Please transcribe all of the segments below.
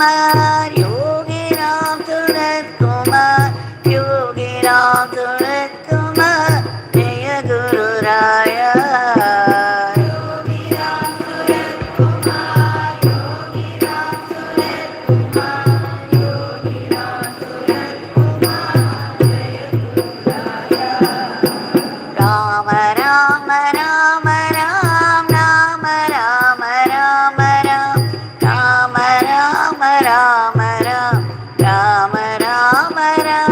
Kumar, Yogi Ram Surat Kumar, Yogi Ram Surat Kumar, Jaya Guru Raya. Yogi Ram Surat Kumar, Yogi Ram Surat Kumar, Yogi Ram Surat Kumar, Jaya Guru Raya. Rama Rama Rama Ram, Rama Rama Rama Ram, Rama Rama Rama Ram, Rama Rama Ram.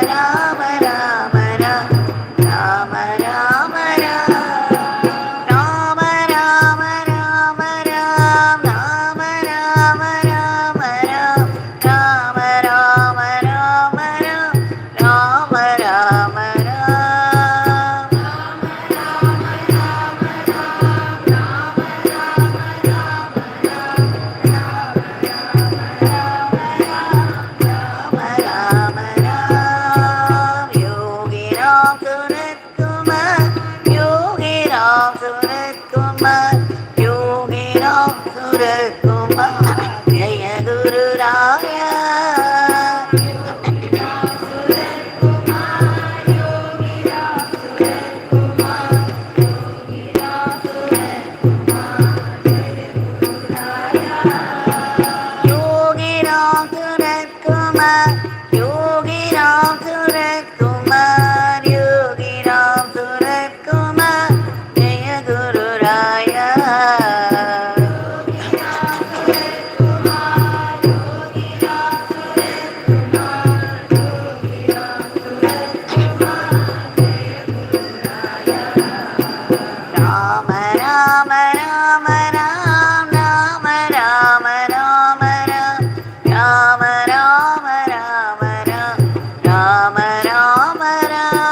Rama Rama Ram, Rama Rama Ram. Rama Rama Rama Ram, Rama Rama Rama Ram, Rama Rama Rama Ram, Rama Rama Ram. Rama Ram, Yogi Ram Surat Kumar, Yogi Ram Surat Kumar, Yogi Ram Surat Kumar, Jaya Guru Raya. Yogi Ram Surat Kumar, Yogi Ram Surat Kumar, Yogi Ram Surat Kumar, Jaya Guru Raya. Rama Rama Rama Ram, Rama Rama Rama Ram, Rama Rama Rama Ram, Rama Rama Ram.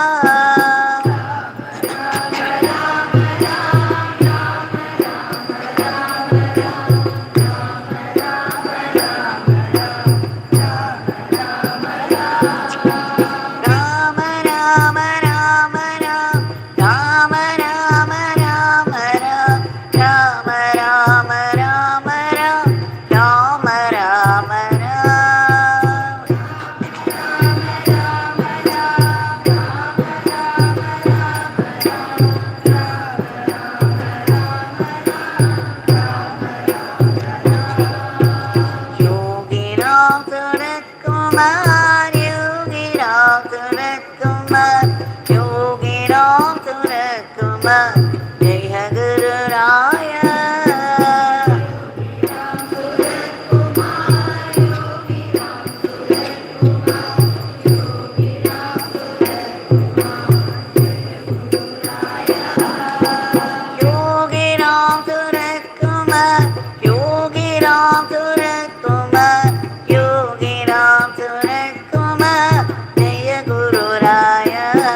Rama Rama Rama Ram, Rama Rama Rama Ram, Rama Rama Rama Ram, Rama Rama Ram. Yogi Ram Surat Kumar, Yogi Ram Surat Kumar, Yogi Ram Surat Kumar, Jaya Guru Raya. Yogi Ram Surat Kumar, Yogi Ram Surat Kumar, Yogi Ram Surat Kumar, Jaya Guru Raya.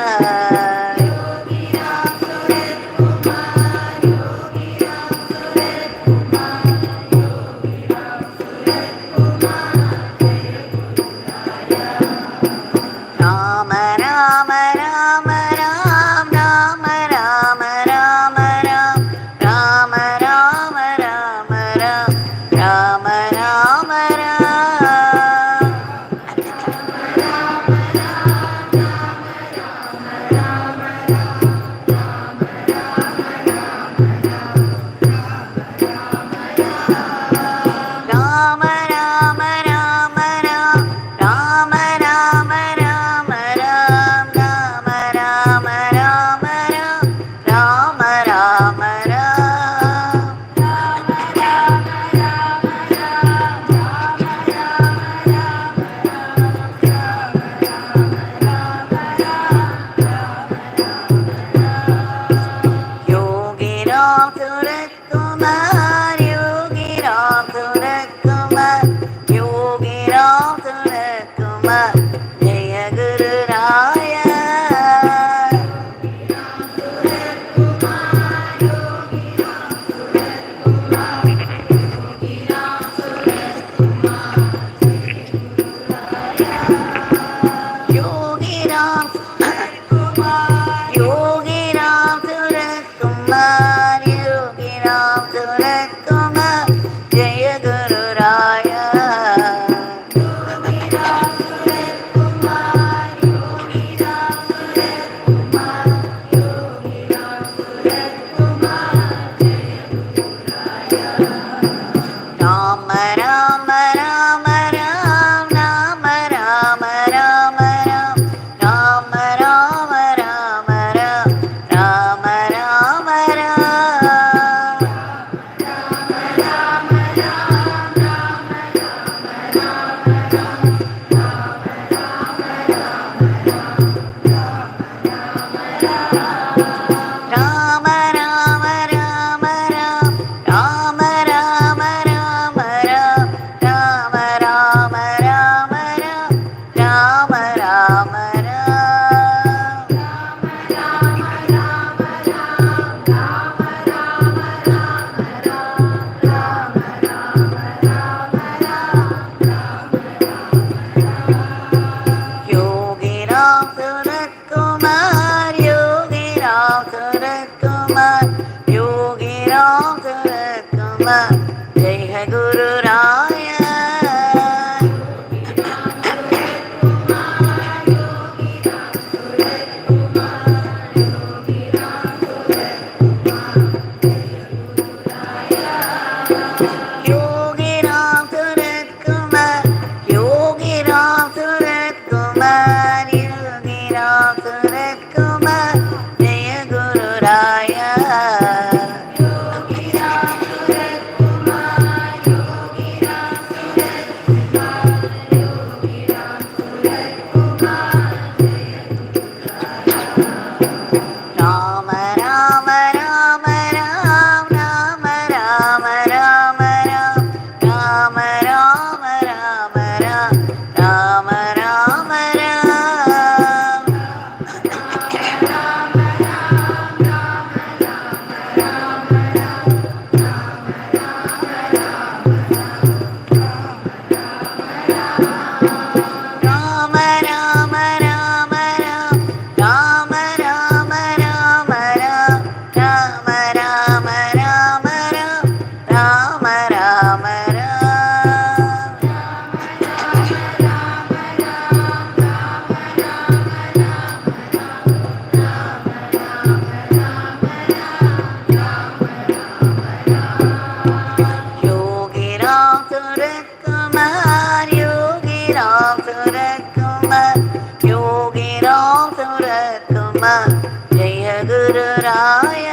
Surkumar जय गुरुराय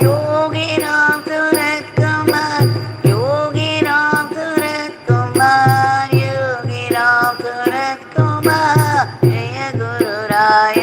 योगी राम सुरकुमार योगी राम सुरकुमार योगी राम सुरकुमार जय गुरुराय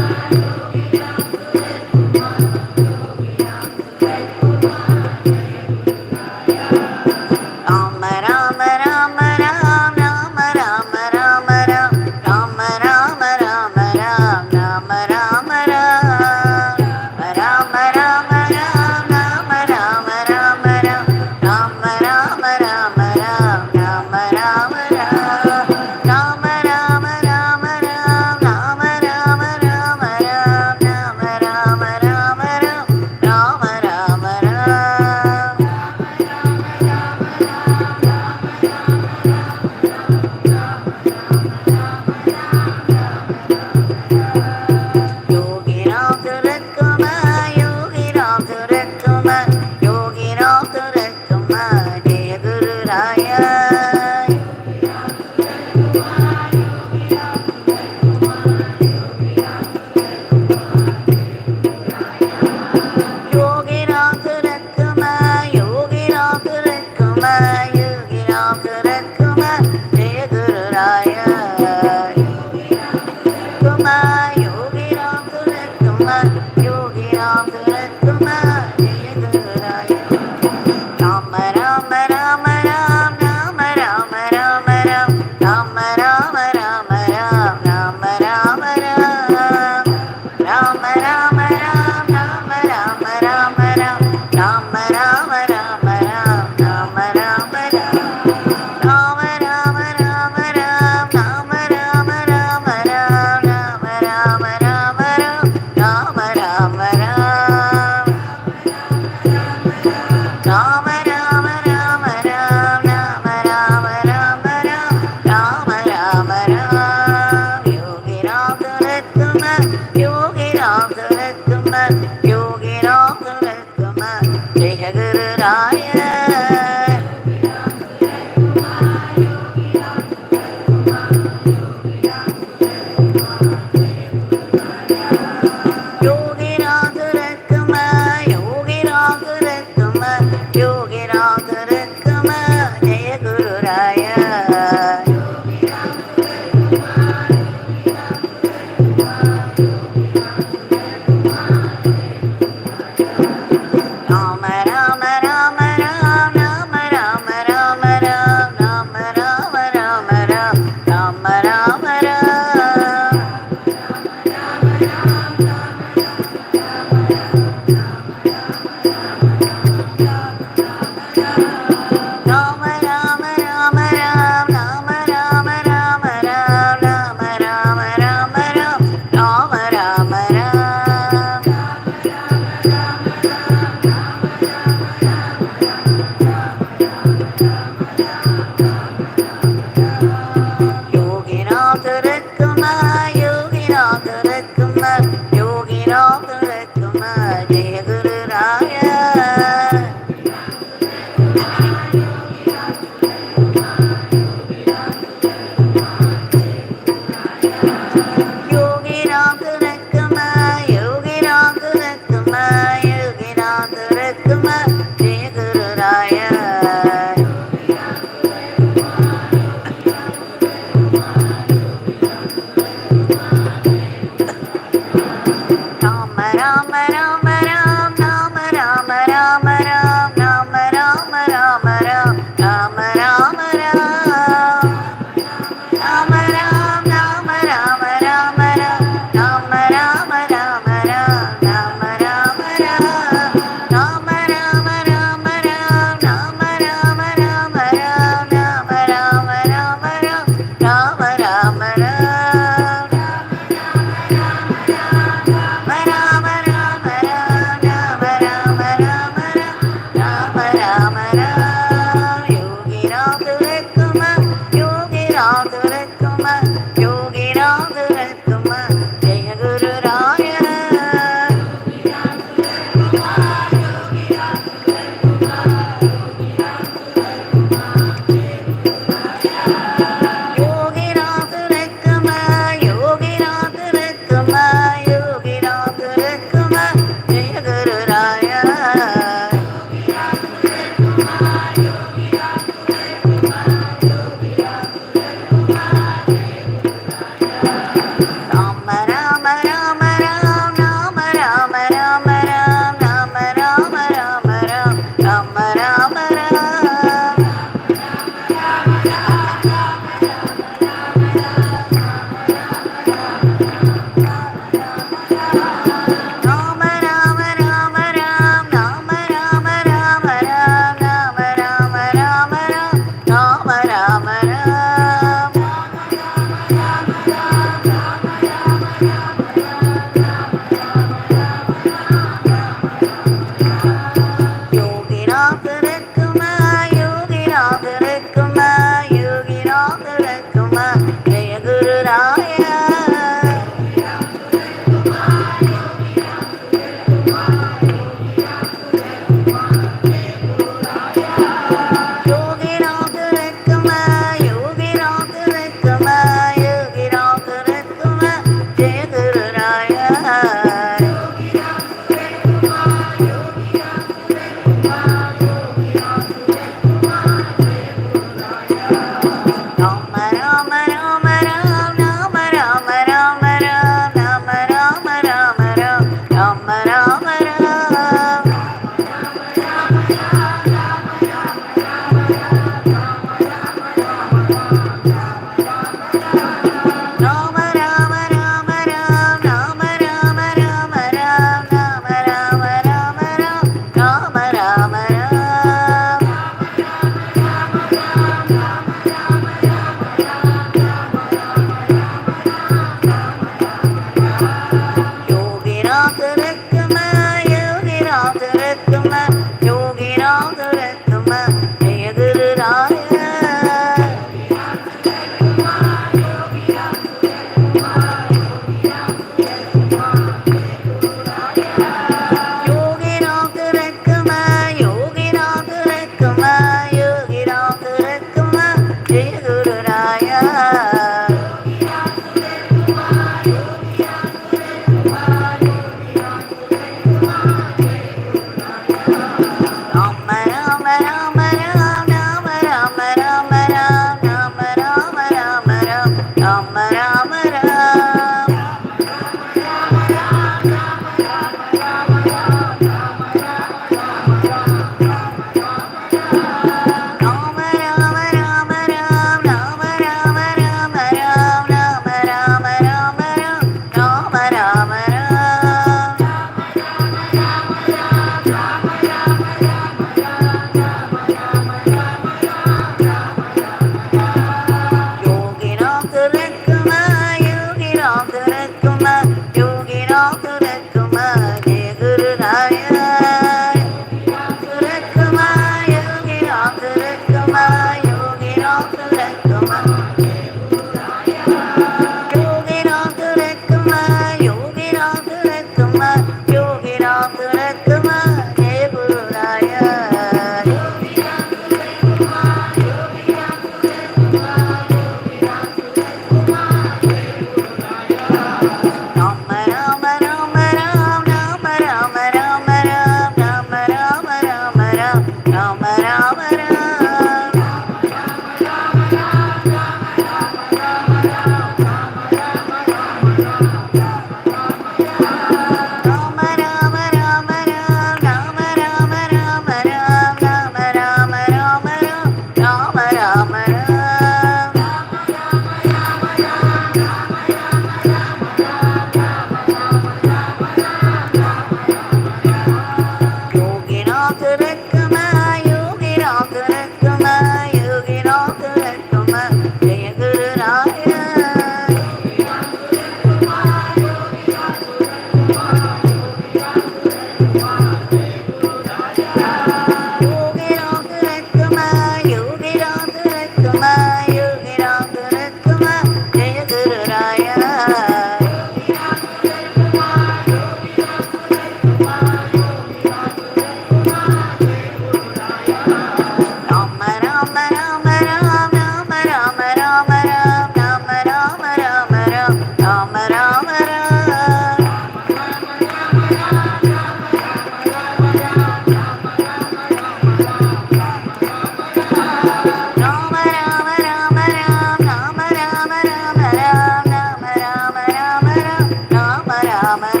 Ram Ram Ram Ram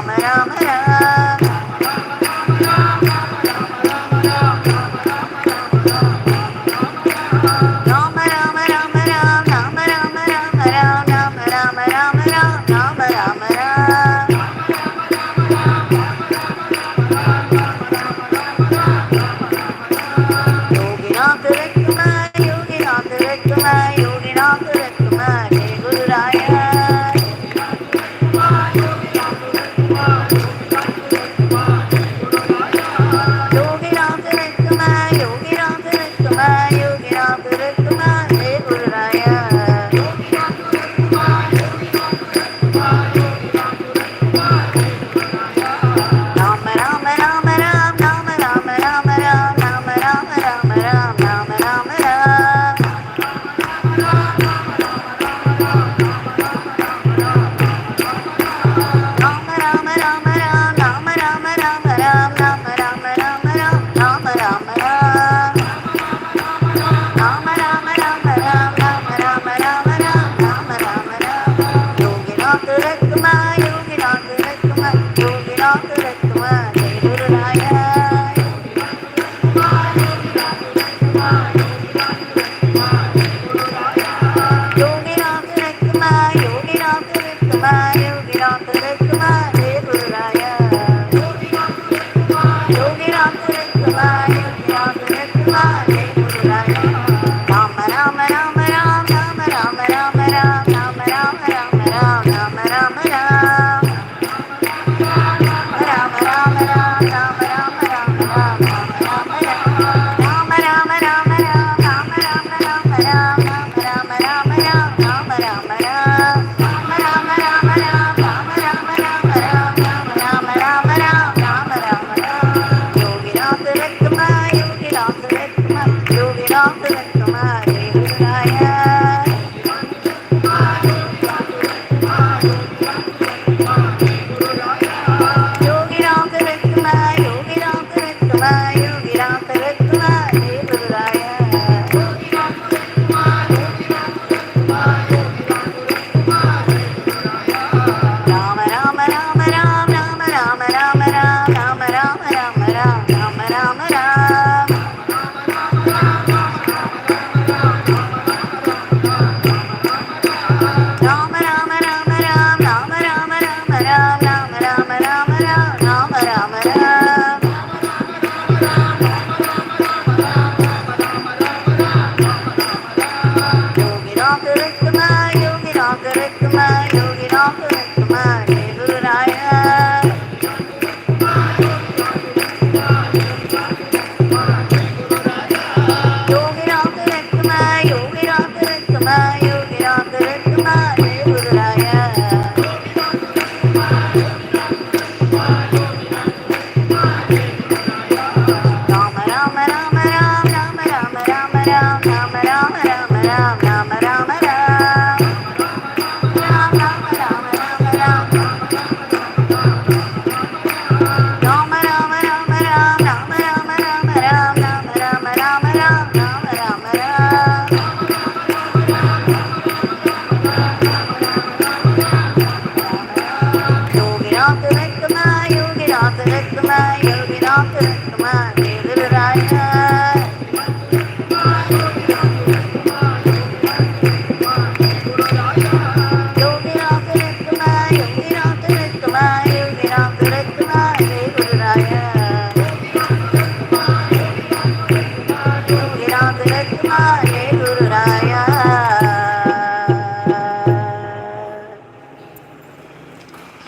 Ram Ram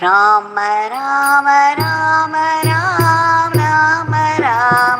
Ram Ram Ram Ram Ram Ram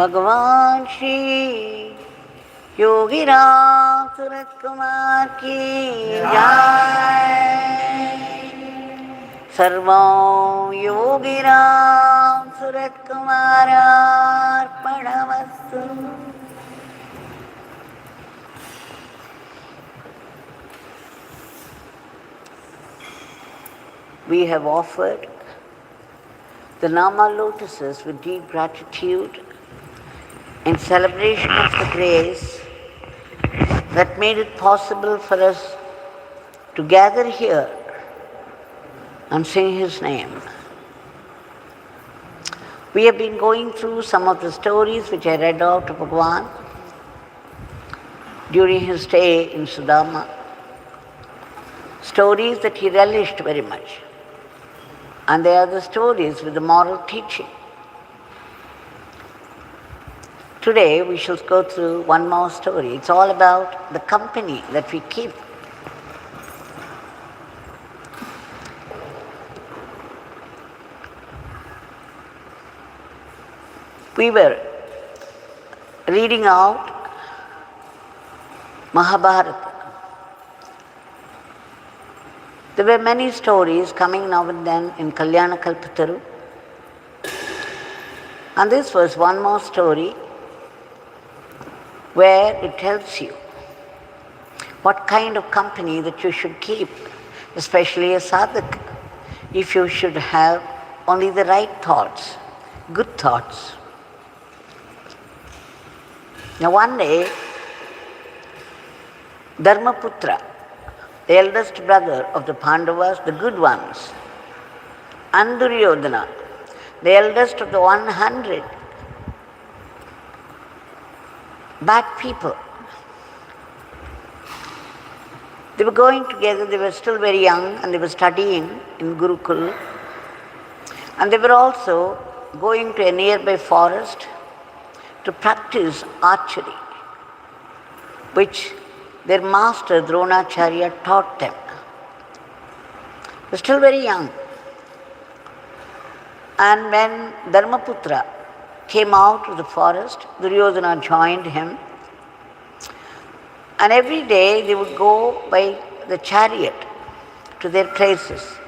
भगवान श्री योगीराम सूरत कुमार की जय। सर्वं योगीराम सूरत कुमारार्पणमस्तु। We have offered the Nama lotuses with deep gratitude in celebration of the grace that made it possible for us to gather here and sing His name. We have been going through some of the stories which I read out of Bhagavan during his stay in Sudama, stories that he relished very much. And they are the stories with the moral teaching. Today we shall go through one more story. It's all about the company that we keep. We were reading out Mahabharata. There were many stories coming now and then in Kalyana Kalpataru. And this was one more story where it tells you what kind of company that you should keep, especially a sadhaka, if you should have only the right thoughts, good thoughts. Now one day, Dharmaputra, the eldest brother of the Pandavas, the good ones, and Duryodhana, the eldest of the 100 bad people. They were going together, they were still very young and they were studying in Gurukul. And they were also going to a nearby forest to practice archery, which their master Dronacharya taught them. They were still very young. And when Dharmaputra came out of the forest, Duryodhana joined him. And every day they would go by the chariot to their places.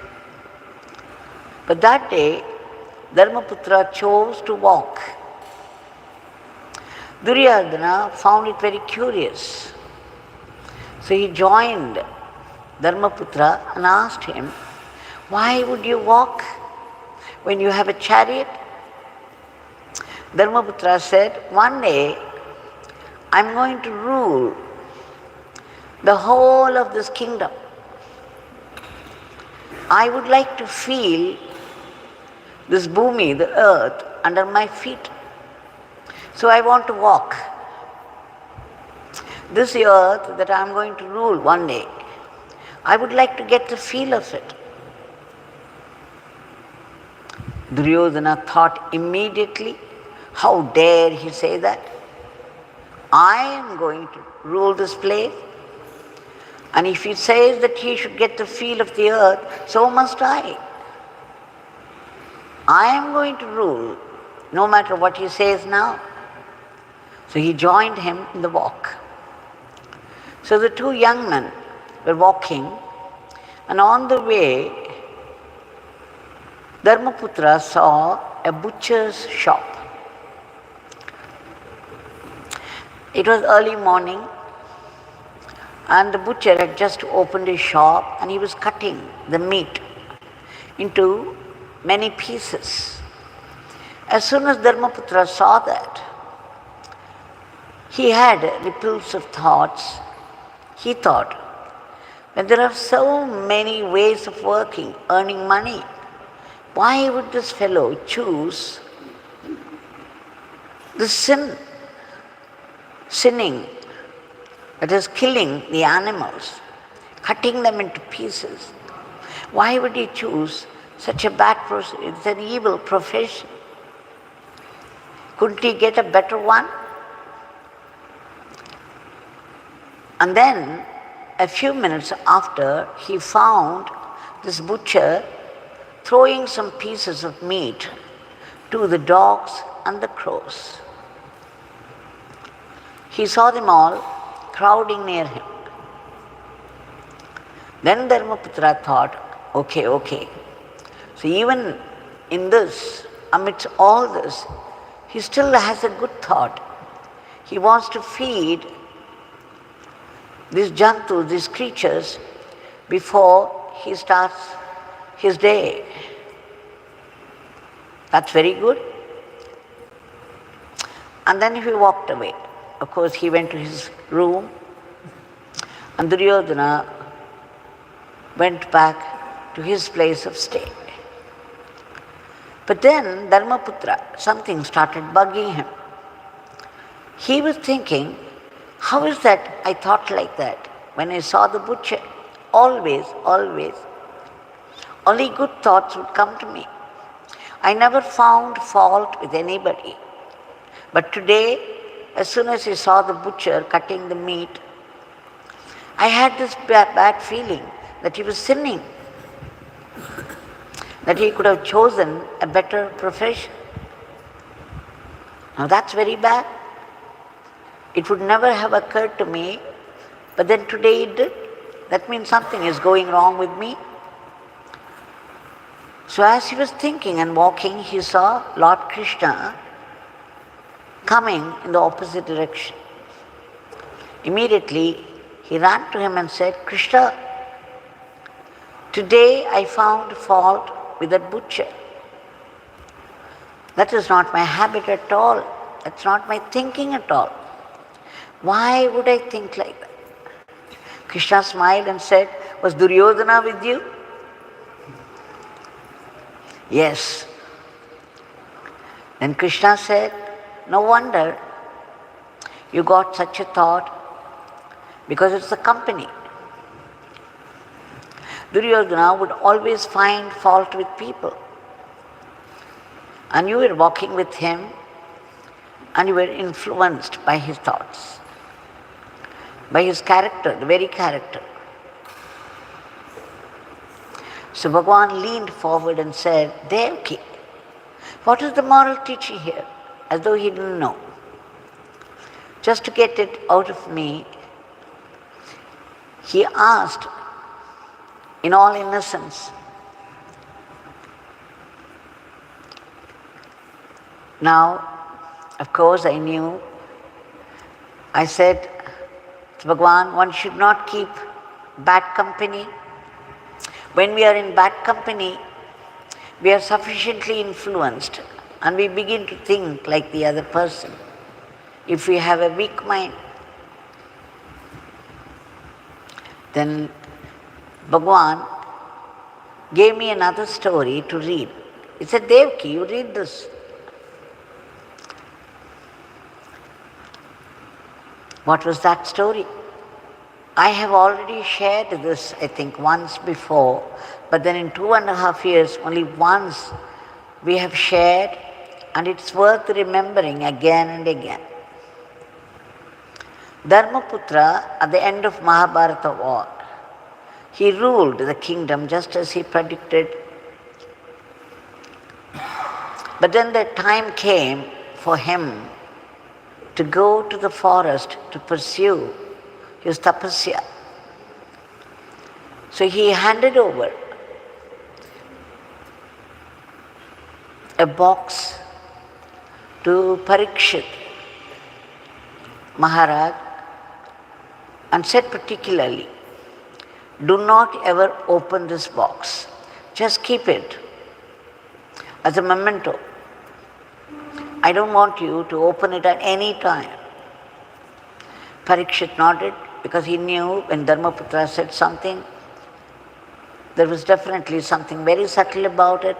But that day, Dharmaputra chose to walk. Duryodhana found it very curious. So he joined Dharmaputra and asked him, "Why would you walk when you have a chariot?" Dharmaputra said, "One day I'm going to rule the whole of this kingdom. I would like to feel this bhumi, the earth, under my feet. So I want to walk. This earth that I'm going to rule one day, I would like to get the feel of it." Duryodhana thought immediately, how dare he say that? I am going to rule this place. And if he says that he should get the feel of the earth, so must I. I am going to rule, no matter what he says now. So he joined him in the walk. So the two young men were walking, and on the way, Dharmaputra saw a butcher's shop. It was early morning, and the butcher had just opened his shop and he was cutting the meat into many pieces. As soon as Dharmaputra saw that, he had ripples of thoughts. He thought, when there are so many ways of working, earning money, why would this fellow choose the sinning, that is killing the animals, cutting them into pieces? Why would he choose such a bad process? It's an evil profession. Couldn't he get a better one? And then, a few minutes after, he found this butcher throwing some pieces of meat to the dogs and the crows. he saw them all crowding near him. Then Dharmaputra thought, okay. So even in this, amidst all this, he still has a good thought. He wants to feed these jantus, these creatures, before he starts his day. That's very good. And then he walked away. Of course, he went to his room, and Duryodhana went back to his place of stay. But then Dharmaputra, something started bugging him. He was thinking, how is that I thought like that when I saw the butcher? Always, only good thoughts would come to me. I never found fault with anybody. But today, as soon as I saw the butcher cutting the meat, I had this bad feeling that he was sinning, that he could have chosen a better profession. Now that's very bad. It would never have occurred to me, but then today it did. That means something is going wrong with me. So as he was thinking and walking, he saw Lord Krishna coming in the opposite direction. Immediately, he ran to him and said, Krishna, today I found fault with that butcher. That is not my habit at all. That's not my thinking at all. Why would I think like that? Krishna smiled and said, was Duryodhana with you? Yes. Then Krishna said, no wonder you got such a thought, because it's the company. Duryodhana would always find fault with people. And you were walking with him and you were influenced by his thoughts, by his character, the very character. So Bhagavan leaned forward and said, Devaki, what is the moral teaching here? As though he didn't know. Just to get it out of me, he asked in all innocence, now, of course, I knew. I said to Bhagavan, one should not keep bad company. When we are in bad company, we are sufficiently influenced and we begin to think like the other person. If we have a weak mind, then Bhagavan gave me another story to read. He said, Devaki, you read this. What was that story? I have already shared this, I think, once before, but then in 2.5 years, only once we have shared, and it's worth remembering again and again. Dharmaputra, at the end of Mahabharata war, he ruled the kingdom just as he predicted. But then the time came for him to go to the forest to pursue his tapasya. So he handed over a box to Parikshit Maharaj and said particularly, do not ever open this box. Just keep it as a memento. I don't want you to open it at any time. Parikshit nodded because he knew when Dharmaputra said something, there was definitely something very subtle about it,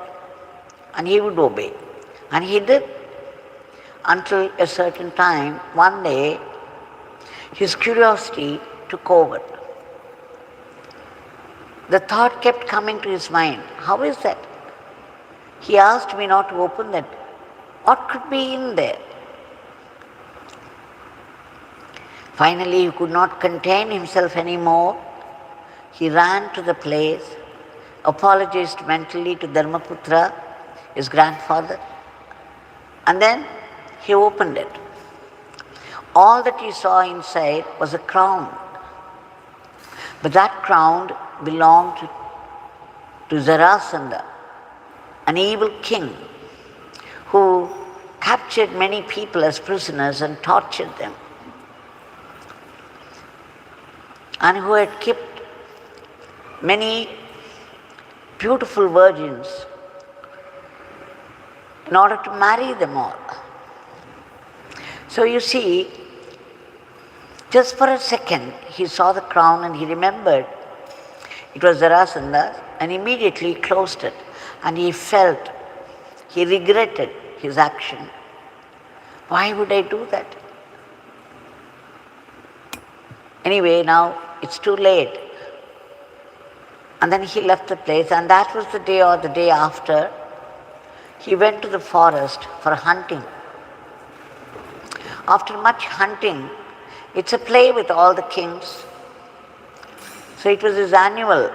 and he would obey. And he did, until a certain time. One day, his curiosity took over. The thought kept coming to his mind, how is that? He asked me not to open that. What could be in there? Finally, he could not contain himself anymore. He ran to the place, apologized mentally to Dharmaputra, his grandfather, and then he opened it. all that he saw inside was a crown. But that crown belonged to Zarasandha, an evil king who captured many people as prisoners and tortured them, and who had kept many beautiful virgins in order to marry them all. So you see, just for a second, he saw the crown and he remembered it was Zarasandha's, and immediately closed it. And he felt, he regretted his action. Why would I do that? Anyway, now it's too late. And then he left the place, and that was the day or the day after, he went to the forest for hunting. After much hunting, it's a play with all the kings. So it was his annual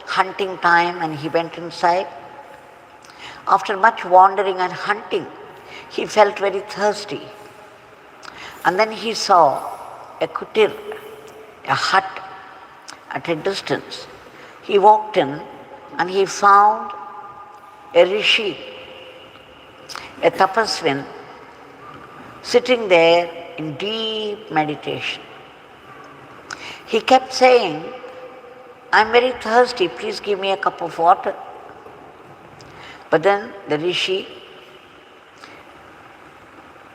hunting time, and he went inside. After much wandering and hunting, he felt very thirsty. And then he saw a kutir, a hut at a distance. He walked in and he found a rishi, a tapasvin, sitting there in deep meditation. He kept saying, "I'm very thirsty, please give me a cup of water." But then the rishi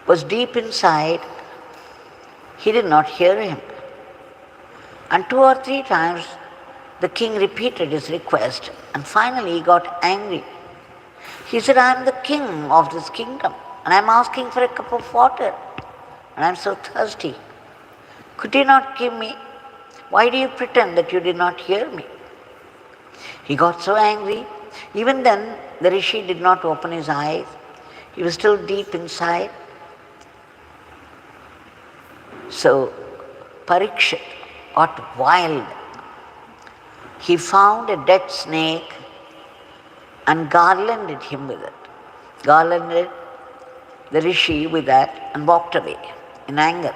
was deep inside. He did not hear him. And 2 or 3 times the king repeated his request, and finally he got angry. He said, "I am the king of this kingdom, and I am asking for a cup of water, and I am so thirsty. Could you not give me? Why do you pretend that you did not hear me?" He got so angry. Even then, the rishi did not open his eyes. He was still deep inside. So Parikshit got wild. He found a dead snake and garlanded him with it. Garlanded the rishi with that and walked away in anger.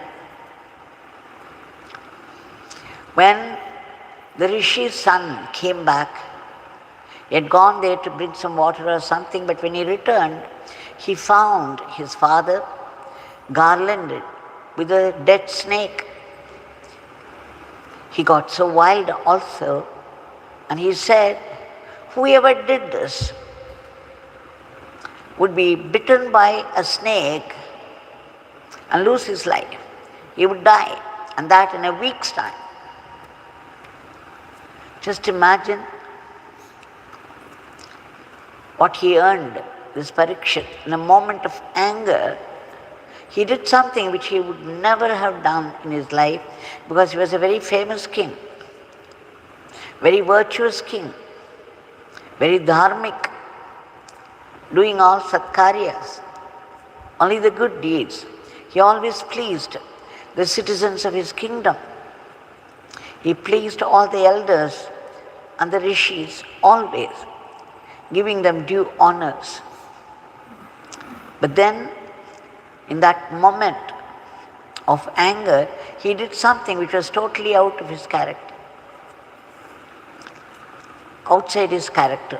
When the rishi's son came back, he had gone there to bring some water or something, but when he returned, he found his father garlanded with a dead snake. He got so wild also, and he said, "Whoever did this would be bitten by a snake and lose his life. He would die, and that in a week's time." Just imagine what he earned, this Parikshit. In a moment of anger, he did something which he would never have done in his life, because he was a very famous king, very virtuous king, very dharmic, doing all satkaryas, only the good deeds. He always pleased the citizens of his kingdom. He pleased all the elders and the rishis, always giving them due honors. But then, in that moment of anger, he did something which was totally out of his character, outside his character.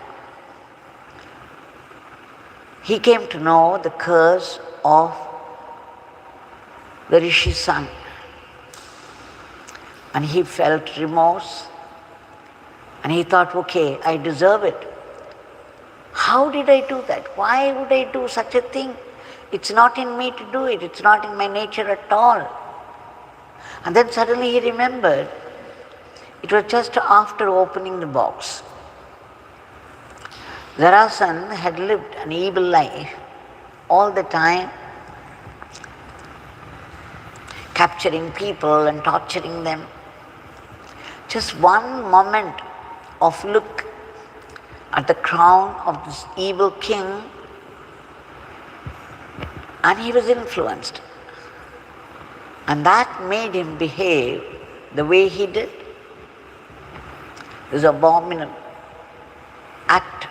He came to know the curse of the rishi's son, and he felt remorse, and he thought, okay, I deserve it. How did I do that? Why would I do such a thing? It's not in me to do it. It's not in my nature at all. And then suddenly he remembered, it was just after opening the box. Zarasandha had lived an evil life all the time, capturing people and torturing them. Just one moment of look at the crown of this evil king, and he was influenced. And that made him behave the way he did. This abominable act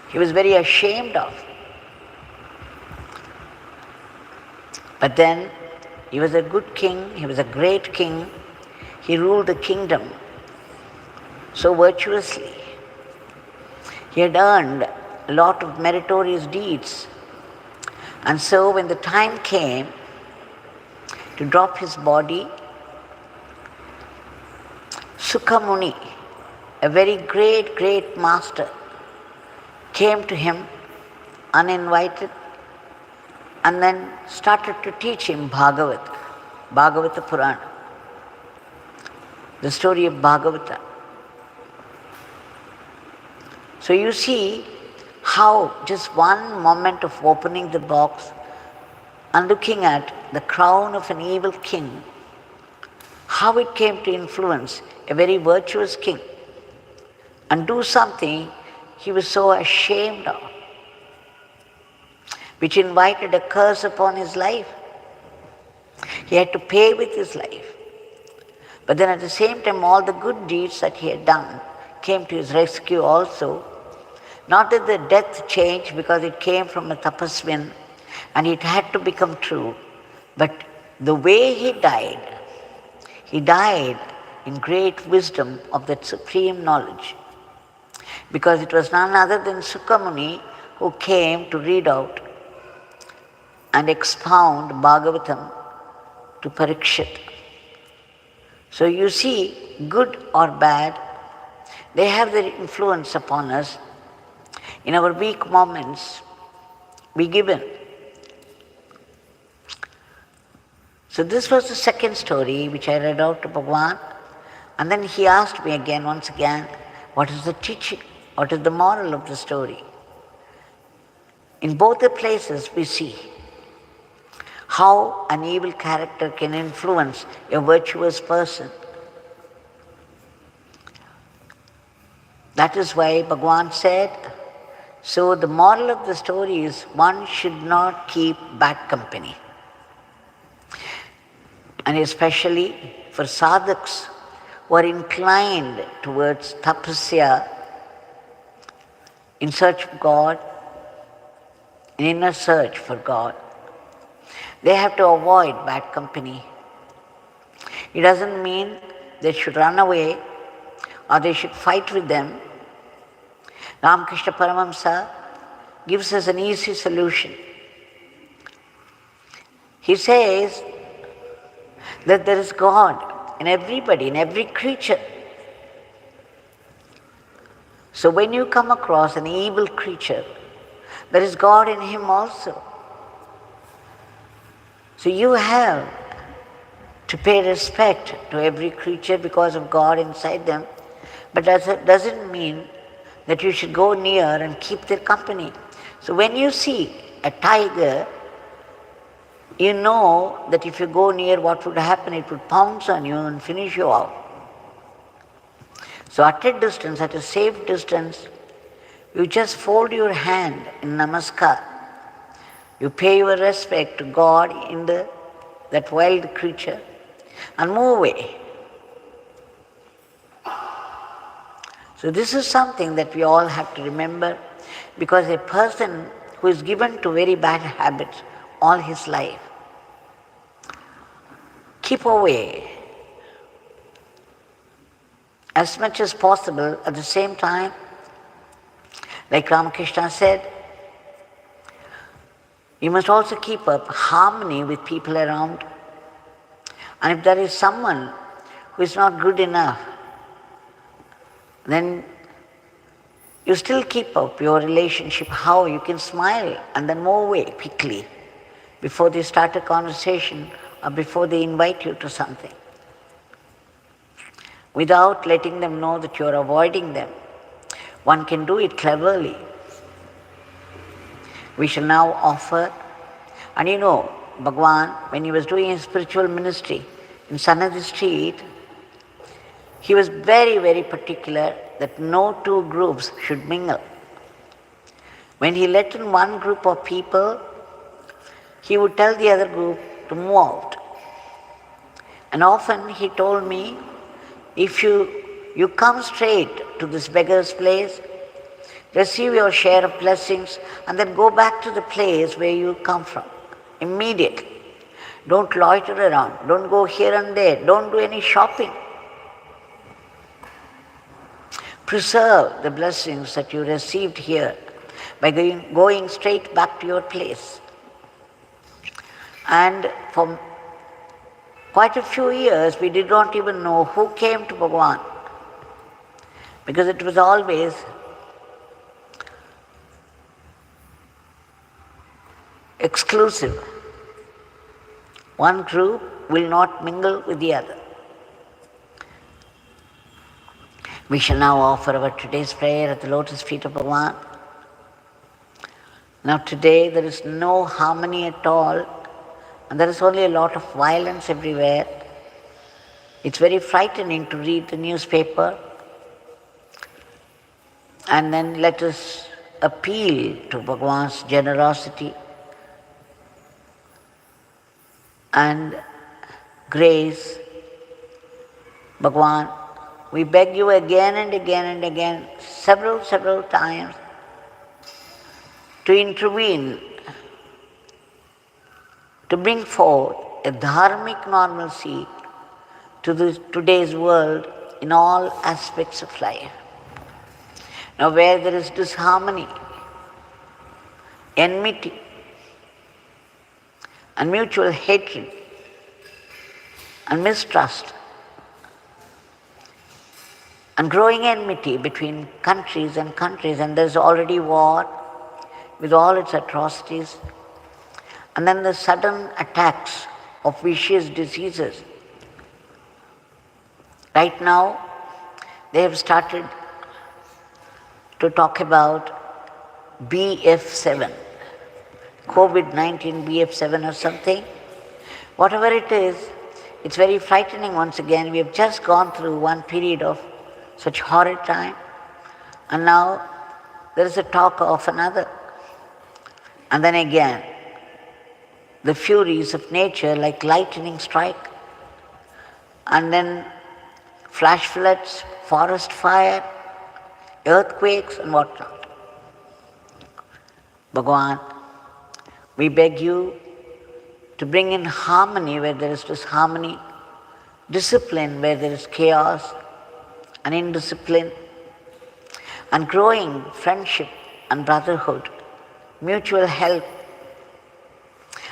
he was very ashamed of. But then He was a good king, he was a great king. He ruled the kingdom so virtuously. He had earned a lot of meritorious deeds. And so when the time came to drop his body, Sukha Muni, a very great master, came to him uninvited and then started to teach him Bhagavata Purana, the story of Bhagavata. So you see how just one moment of opening the box and looking at the crown of an evil king, how it came to influence a very virtuous king and do something he was so ashamed of, which invited a curse upon his life. He had to pay with his life. But then at the same time, all the good deeds that he had done came to his rescue also. Not that the death changed because it came from a tapasvin and it had to become true, but the way he died in great wisdom of that supreme knowledge. Because it was none other than Sukha Muni who came to read out and expound Bhagavatam to Parikshit. So you see, good or bad, they have their influence upon us. In our weak moments, we give in. So this was the second story which I read out to Bhagavan. And then he asked me once again, what is the teaching? What is the moral of the story? In both the places we see how an evil character can influence a virtuous person. That is why Bhagavan said, so the moral of the story is one should not keep bad company. And especially for sadhaks who are inclined towards tapasya, in search of God, an inner search for God, they have to avoid bad company. It doesn't mean they should run away or they should fight with them. Ramakrishna Paramahamsa gives us an easy solution. He says that there is God in everybody, in every creature. So when you come across an evil creature, there is God in him also. So you have to pay respect to every creature because of God inside them, but that doesn't mean that you should go near and keep their company. So when you see a tiger, you know that if you go near, what would happen? It would pounce on you and finish you off. So at a distance, at a safe distance, you just fold your hand in namaskar. You pay your respect to God in that wild creature and move away. So this is something that we all have to remember, because a person who is given to very bad habits all his life, keep away as much as possible. At the same time, like Ramakrishna said, you must also keep up harmony with people around. And if there is someone who is not good enough, then you still keep up your relationship. How? You can smile and then move away quickly before they start a conversation or before they invite you to something, without letting them know that you are avoiding them. One can do it cleverly. We shall now offer, and you know, Bhagavan, when he was doing his spiritual ministry in Sanadi Street, he was very particular that no two groups should mingle. When he let in one group of people, he would tell the other group to move out. And often he told me, if you come straight to this beggar's place, receive your share of blessings, and then go back to the place where you come from immediately. Don't loiter around. Don't go here and there. Don't do any shopping. Preserve the blessings that you received here by going straight back to your place. And for quite a few years, we did not even know who came to Bhagavan, because it was always exclusive. One group will not mingle with the other. We shall now offer our today's prayer at the lotus feet of Bhagavan. Now today there is no harmony at all, and there is only a lot of violence everywhere. It's very frightening to read the newspaper. And then let us appeal to Bhagavan's generosity and grace. Bhagavan, we beg you again and again and again, several times, to intervene, to bring forth a dharmic normalcy to today's world in all aspects of life. Now where there is disharmony, enmity, and mutual hatred, and mistrust, and growing enmity between countries, and there's already war with all its atrocities, and then the sudden attacks of vicious diseases. Right now, they have started to talk about BF7, COVID-19 BF7 or something. Whatever it is, it's very frightening once again. We have just gone through one period of such horrid time, and now there is a talk of another. And then again, the furies of nature like lightning strike, and then flash floods, forest fire, earthquakes and whatnot. Bhagavan, we beg you to bring in harmony where there is disharmony, discipline where there is chaos and indiscipline, and growing friendship and brotherhood, mutual help.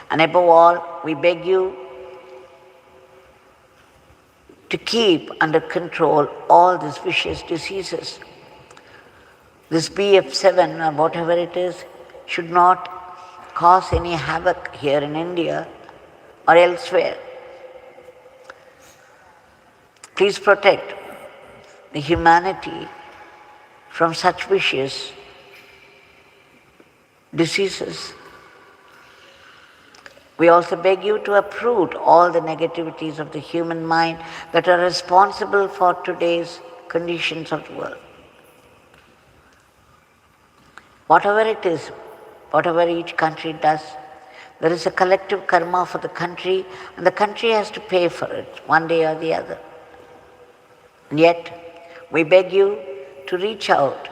And above all, we beg you to keep under control all these vicious diseases. This BF7 or whatever it is should not cause any havoc here in India or elsewhere. Please protect the humanity from such vicious diseases. We also beg you to uproot all the negativities of the human mind that are responsible for today's conditions of the world. Whatever it is, whatever each country does, there is a collective karma for the country, and the country has to pay for it one day or the other. And yet, we beg you to reach out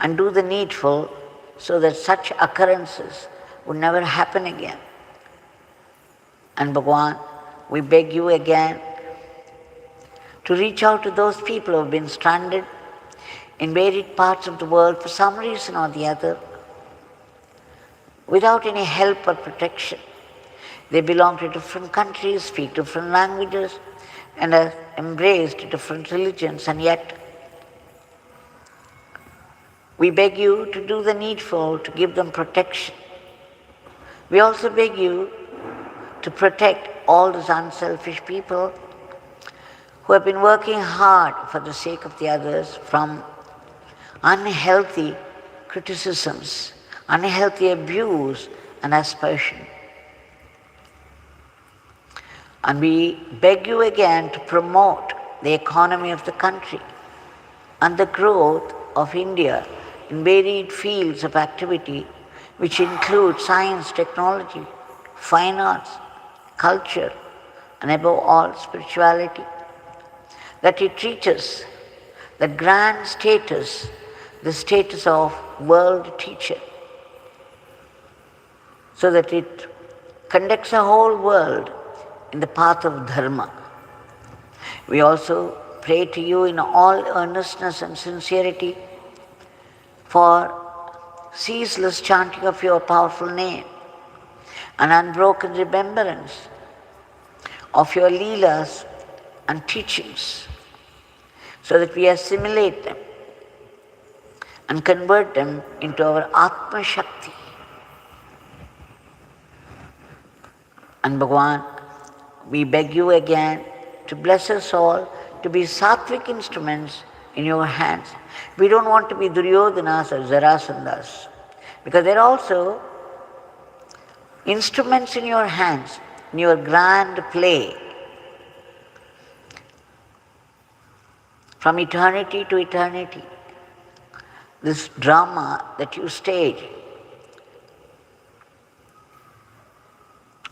and do the needful so that such occurrences would never happen again. And Bhagavan, we beg you again to reach out to those people who have been stranded in varied parts of the world for some reason or the other, without any help or protection. They belong to different countries, speak different languages, and have embraced different religions, and yet we beg you to do the needful to give them protection. We also beg you to protect all those unselfish people who have been working hard for the sake of the others from unhealthy criticisms, unhealthy abuse and aspersion. And we beg you again to promote the economy of the country and the growth of India in varied fields of activity, which include science, technology, fine arts, culture, and above all, spirituality. That it reaches the grand status, the status of world teacher, so that it conducts the whole world in the path of dharma. We also pray to you in all earnestness and sincerity for ceaseless chanting of your powerful name and unbroken remembrance of your leelas and teachings, so that we assimilate them and convert them into our Atma Shakti. And Bhagavan, we beg you again to bless us all to be sattvic instruments in your hands. We don't want to be Duryodhanas or Jarasandhas, because they're also instruments in your hands, in your grand play. From eternity to eternity, this drama that you stage,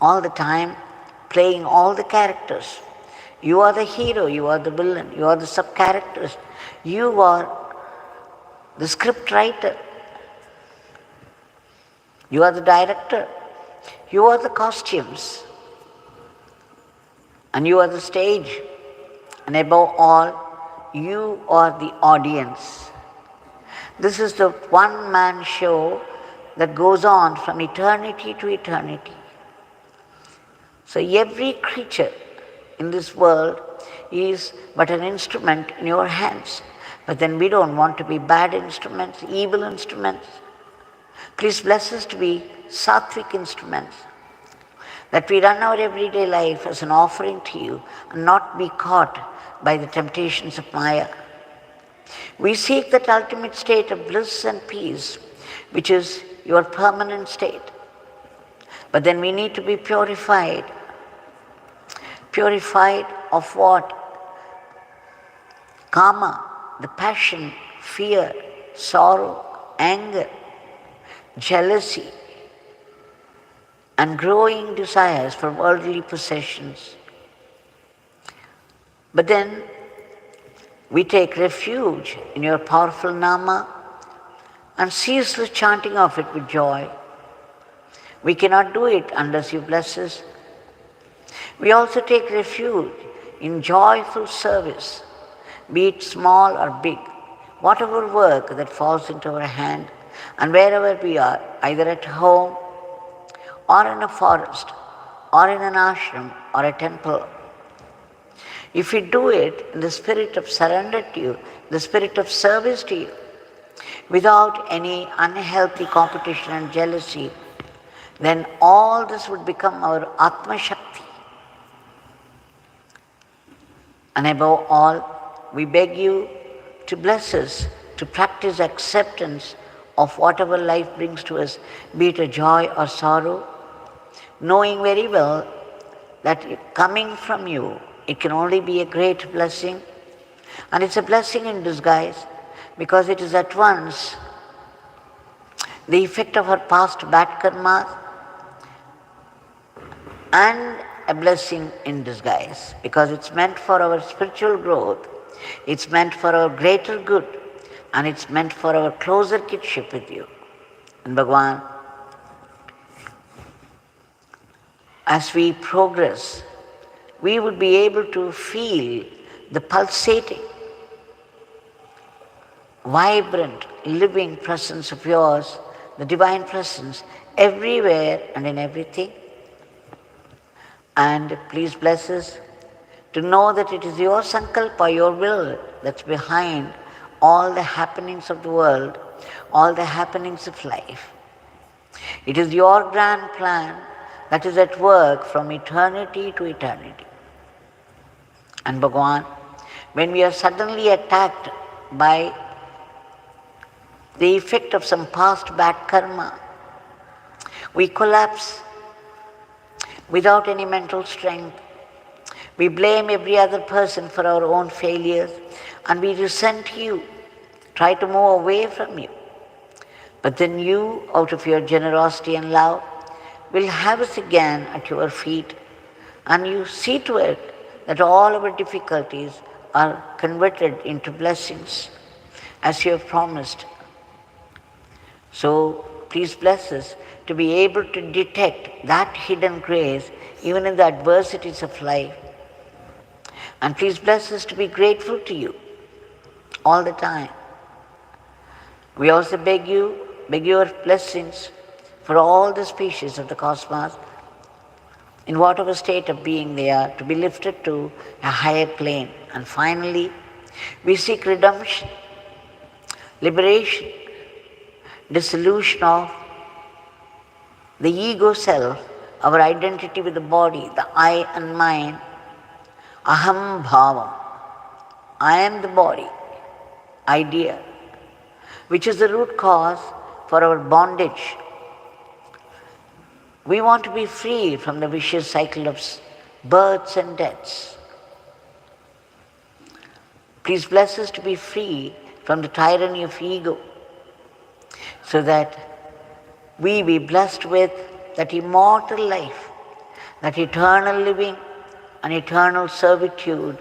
all the time playing all the characters. You are the hero, you are the villain, you are the sub-characters, you are the script writer, you are the director, you are the costumes, and you are the stage, and above all, you are the audience. This is the one-man show that goes on from eternity to eternity. So every creature in this world is but an instrument in your hands. But then we don't want to be bad instruments, evil instruments. Please bless us to be sattvic instruments, that we run our everyday life as an offering to you and not be caught by the temptations of Maya. We seek that ultimate state of bliss and peace, which is your permanent state. But then we need to be purified. Purified of what? Kama, the passion, fear, sorrow, anger, jealousy, and growing desires for worldly possessions. But then we take refuge in your powerful Nama and ceaseless chanting of it with joy. We cannot do it unless you bless us. We also take refuge in joyful service, be it small or big, whatever work that falls into our hand, and wherever we are, either at home or in a forest or in an ashram or a temple. If we do it in the spirit of surrender to you, the spirit of service to you, without any unhealthy competition and jealousy, then all this would become our Atma Shakti. And above all, we beg you to bless us to practice acceptance of whatever life brings to us, be it a joy or sorrow, knowing very well that coming from you, it can only be a great blessing. And it's a blessing in disguise, because it is at once the effect of our past bad karma and a blessing in disguise, because it's meant for our spiritual growth, it's meant for our greater good, and it's meant for our closer kinship with you. And Bhagavan, as we progress, we would be able to feel the pulsating, vibrant, living presence of yours, the divine presence, everywhere and in everything. And please bless us to know that it is your sankalpa, your will, that's behind all the happenings of the world, all the happenings of life. It is your grand plan that is at work from eternity to eternity. And Bhagavan, when we are suddenly attacked by the effect of some past bad karma, we collapse without any mental strength. We blame every other person for our own failures, and we resent you, try to move away from you. But then you, out of your generosity and love, will have us again at your feet, and you see to it that all our difficulties are converted into blessings, as you have promised. So please bless us to be able to detect that hidden grace even in the adversities of life. And please bless us to be grateful to you all the time. We also beg your blessings for all the species of the cosmos, in whatever state of being they are, to be lifted to a higher plane. And finally, we seek redemption, liberation, dissolution of the ego self, our identity with the body, the I and mine, aham bhavam. I am the body, idea, which is the root cause for our bondage. We want to be free from the vicious cycle of births and deaths. Please bless us to be free from the tyranny of ego, so that we be blessed with that immortal life, that eternal living and eternal servitude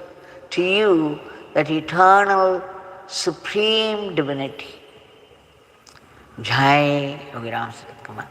to you, that eternal supreme divinity. Jai Yogi Ram Sarat Kumar.